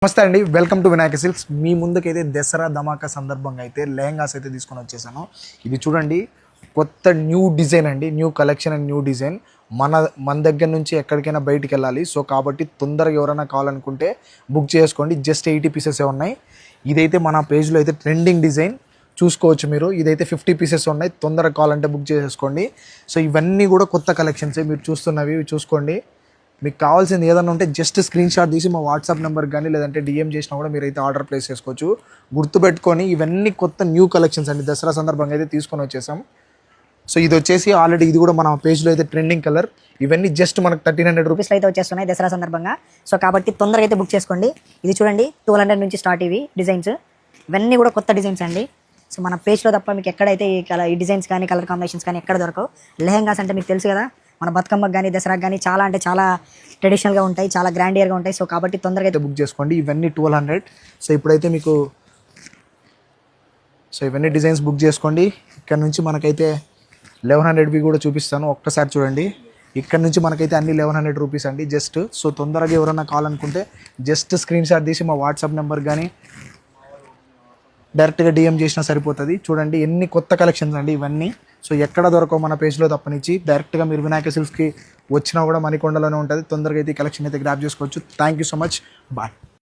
నమస్తే అండి, welcome to Vinayaka silks. మీ ముందుకైతే దసరా ధమాకా సందర్భంగా అయితే లెహంగాస్ అయితే తీసుకొని వచ్చేసాను. ఇది చూడండి, కొత్త న్యూ డిజైన్ అండి, new collection and new design. మన మన దగ్గర నుంచి ఎక్కడికైనా బయటికి వెళ్ళాలి. సో కాబట్టి తొందరగా ఎవరైనా కావాలనుకుంటే బుక్ చేసుకోండి. జస్ట్ 80 పీసెస్ ఉన్నాయి. ఇదైతే మన పేజ్లో అయితే ట్రెండింగ్ డిజైన్ చూసుకోవచ్చు మీరు. ఇదైతే 50 పీసెస్ ఉన్నాయి. తొందరగా కావాలంటే బుక్ చేసుకోండి. సో ఇవన్నీ కూడా కొత్త కలెక్షన్సే మీరు చూస్తున్నవి, చూసుకోండి. మీకు కావాల్సింది ఏదైనా ఉంటే జస్ట్ స్క్రీన్ షాట్ తీసి మా వాట్సాప్ నెంబర్ కానీ లేదంటే డిఎం చేసినా కూడా మీరైతే ఆర్డర్ ప్లేస్ చేసుకోవచ్చు. గుర్తుపెట్టుకొని ఇవన్నీ కొత్త న్యూ కలెక్షన్స్ అండి, దసరా సందర్భంగా అయితే తీసుకొని వచ్చేసాం. సో ఇది వచ్చేసి ఆల్రెడీ ఇది కూడా మన పేజ్లో అయితే ట్రెండింగ్ కలర్. ఇవన్నీ జస్ట్ మనకు 1300 రూపీస్లో అయితే వచ్చేస్తున్నాయి దసరా సందర్భంగా. సో కాబట్టి తొందరగా అయితే బుక్ చేసుకోండి. ఇది చూడండి 1200 నుంచి స్టార్ట్ ఇవి డిజైన్స్. ఇవన్నీ కూడా కొత్త డిజైన్స్ అండి. సో మన పేజ్లో తప్ప మీకు ఎక్కడైతే ఈ డిజైన్స్ కానీ కలర్ కాంబినేషన్స్ కానీ ఎక్కడ దొరకవు. లెహంగాస్ అంటే మీకు తెలుసు కదా, మన బతుకమ్మకి కానీ దసరాకి కానీ చాలా అంటే చాలా ట్రెడిషనల్గా ఉంటాయి, చాలా గ్రాండియర్గా ఉంటాయి. సో కాబట్టి తొందరగా అయితే బుక్ చేసుకోండి. ఇవన్నీ 1200. సో ఇప్పుడైతే మీకు ఇవన్నీ డిజైన్స్ బుక్ చేసుకోండి. ఇక్కడ నుంచి మనకైతే 1100వి కూడా చూపిస్తాను, ఒక్కసారి చూడండి. ఇక్కడ నుంచి మనకైతే అన్ని 1100 రూపీస్ అండి జస్ట్. సో తొందరగా ఎవరైనా కావాలనుకుంటే జస్ట్ స్క్రీన్ షాట్ తీసి మా వాట్సాప్ నెంబర్ కానీ డైరెక్ట్గా డిఎం చేసినా సరిపోతుంది. చూడండి ఎన్ని కొత్త కలెక్షన్స్ అండి ఇవన్నీ. సో ఎక్కడ దొరకవు మన పేజ్లో తప్పనిచ్చి. డైరెక్ట్గా మీరు వినాయక సిల్క్స్కి వచ్చినా కూడా మణికొండలోనే ఉంటుంది. తొందరగా అయితే ఈ కలెక్షన్ అయితే గ్రాప్ చేసుకోవచ్చు. Thank you so much, bye.